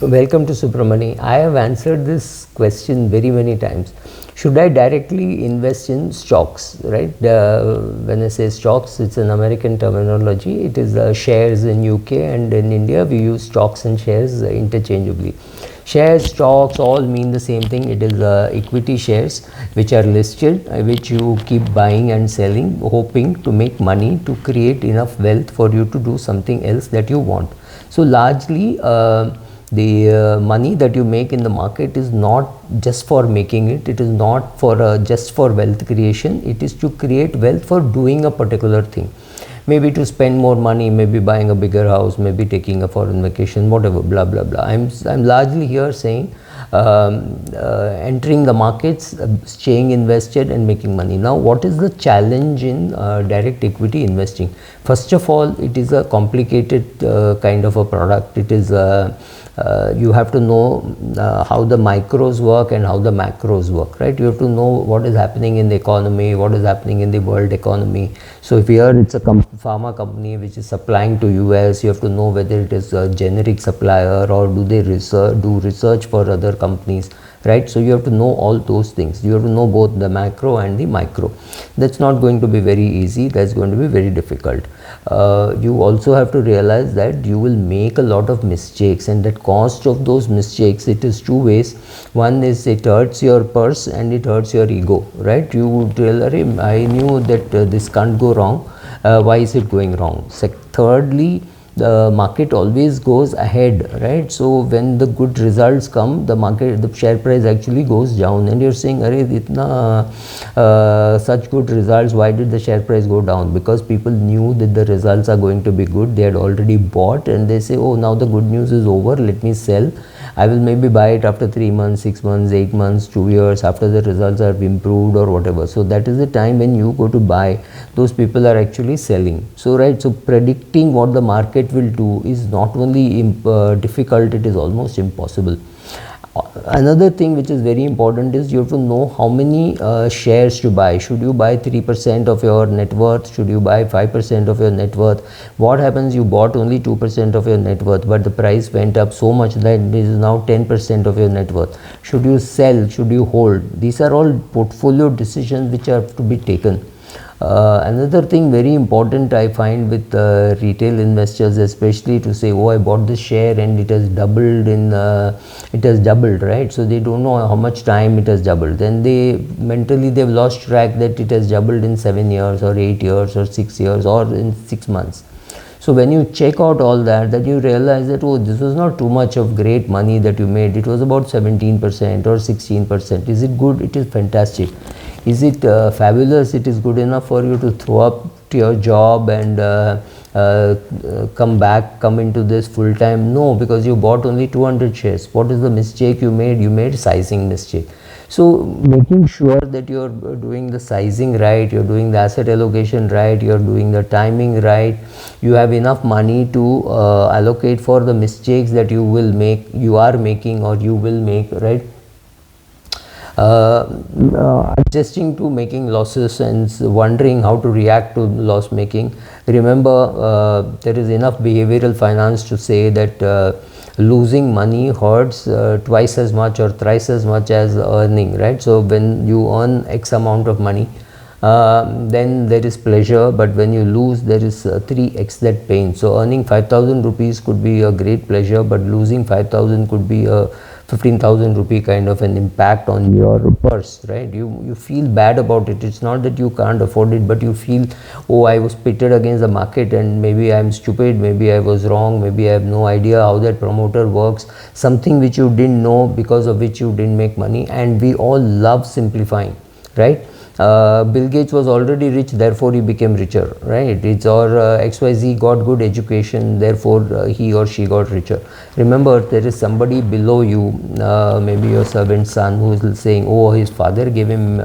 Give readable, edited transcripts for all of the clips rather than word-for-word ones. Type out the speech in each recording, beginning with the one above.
Welcome to Subramani. I have answered this question very many times. Should I directly invest in stocks? Right? When I say stocks, it's an American terminology. It is shares in UK, and in India we use stocks and shares interchangeably. Shares, stocks all mean the same thing. It is equity shares which are listed, which you keep buying and selling, hoping to make money to create enough wealth for you to do something else that you want. So largely the money that you make in the market is not just for making it, it is not for just for wealth creation, it is to create wealth for doing a particular thing, maybe to spend more money, maybe buying a bigger house, maybe taking a foreign vacation, whatever, blah blah blah. I'm largely here saying entering the markets, staying invested and making money. Now what is the challenge in direct equity investing? First of all, it is a complicated kind of a product. It is you have to know how the micros work and how the macros work, right? You have to know what is happening in the economy, what is happening in the world economy. So if here it's a pharma company which is supplying to US, you have to know whether it is a generic supplier or do they do research for other companies, right? So you have to know all those things. You have to know both the macro and the micro. That's not going to be very easy. That's going to be very difficult. You also have to realize that you will make a lot of mistakes, and that cost of those mistakes, it is two ways. One is it hurts your purse and it hurts your ego, right? You would tell, I knew that this can't go wrong. Why is it going wrong? Thirdly, the market always goes ahead, right? So when the good results come, the share price actually goes down, and you're saying, "Arey, itna such good results, why did the share price go down?" Because people knew that the results are going to be good. They had already bought, and they say, "Oh, now the good news is over. Let me sell. I will maybe buy it after 3 months, 6 months, 8 months, 2 years, after the results have improved or whatever." So that is the time when you go to buy. Those people are actually selling. So right, so predicting what the market will do is not only difficult, it is almost impossible. Another thing which is very important is you have to know how many shares to buy. Should you buy 3% of your net worth? Should you buy 5% of your net worth? What happens, you bought only 2% of your net worth, but the price went up so much that it is now 10% of your net worth. Should you sell? Should you hold? These are all portfolio decisions which have to be taken. Another thing very important I find with retail investors, especially, to say, "Oh, I bought this share and it has doubled right? So they don't know how much time it has doubled. Then they've lost track that it has doubled in 7 years or 8 years or 6 years or in 6 months. So when you check out all that, then you realize that, oh, this was not too much of great money that you made. It was about 17% or 16%. Is it good? It is fantastic. Is it fabulous? It is good enough for you to throw up to your job and come into this full time? No, because you bought only 200 shares. What is the mistake you made? You made sizing mistake. So making sure that you're doing the sizing right, you're doing the asset allocation right, you're doing the timing right, you have enough money to allocate for the mistakes that you are making or you will make, right? Adjusting to making losses and wondering how to react to loss making. Remember, there is enough behavioral finance to say that losing money hurts twice as much or thrice as much as earning, right? So when you earn X amount of money, then there is pleasure, but when you lose, there is 3x that pain. So earning 5,000 rupees could be a great pleasure, but losing 5,000 could be a 15,000 rupee kind of an impact on your purse, right? You feel bad about it. It's not that you can't afford it, but you feel, oh, I was pitted against the market and maybe I'm stupid, maybe I was wrong, maybe I have no idea how that promoter works, something which you didn't know, because of which you didn't make money. And we all love simplifying, right? Bill Gates was already rich, therefore he became richer, right? It's or XYZ got good education, therefore he or she got richer. Remember, there is somebody below you, maybe your servant's son, who is saying, oh, his father gave him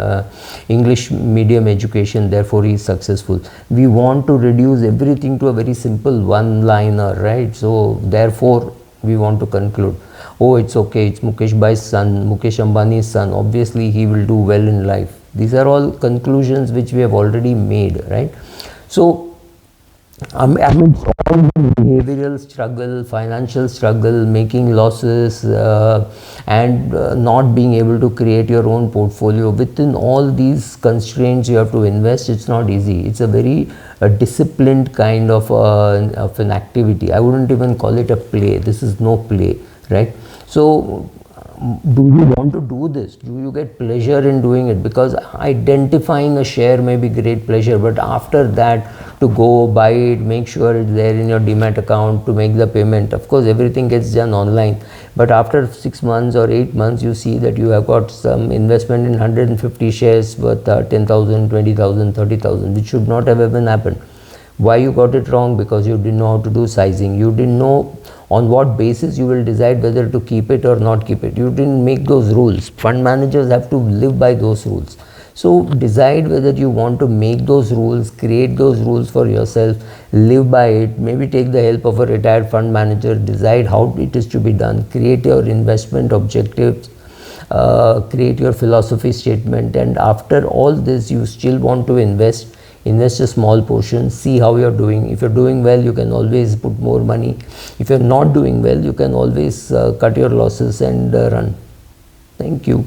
English medium education, therefore he is successful. We want to reduce everything to a very simple one-liner, right? So therefore we want to conclude, oh, it's okay, it's Mukesh Bhai's son, Mukesh Ambani's son, obviously he will do well in life. These are all conclusions which we have already made, right? So amidst all the behavioral struggle, financial struggle, making losses, and not being able to create your own portfolio, within all these constraints you have to invest. It's not easy. It's a very disciplined kind of an activity. I wouldn't even call it a play. This is no play, right? So do you want to do this? Do you get pleasure in doing it? Because identifying a share may be great pleasure, but after that, to go buy it, make sure it's there in your demat account, to make the payment, of course everything gets done online, but after 6 months or 8 months you see that you have got some investment in 150 shares worth 10,000, 20,000, 30,000, which should not have even happened. Why you got it wrong? Because you didn't know how to do sizing. You didn't know on what basis you will decide whether to keep it or not keep it. You didn't make those rules. Fund managers have to live by those rules. So decide whether you want to make those rules, create those rules for yourself, live by it. Maybe take the help of a retired fund manager, decide how it is to be done, create your investment objectives, create your philosophy statement, and after all this you still want to invest a small portion, see how you're doing. If you're doing well, you can always put more money. If you're not doing well, you can always cut your losses and run. Thank you.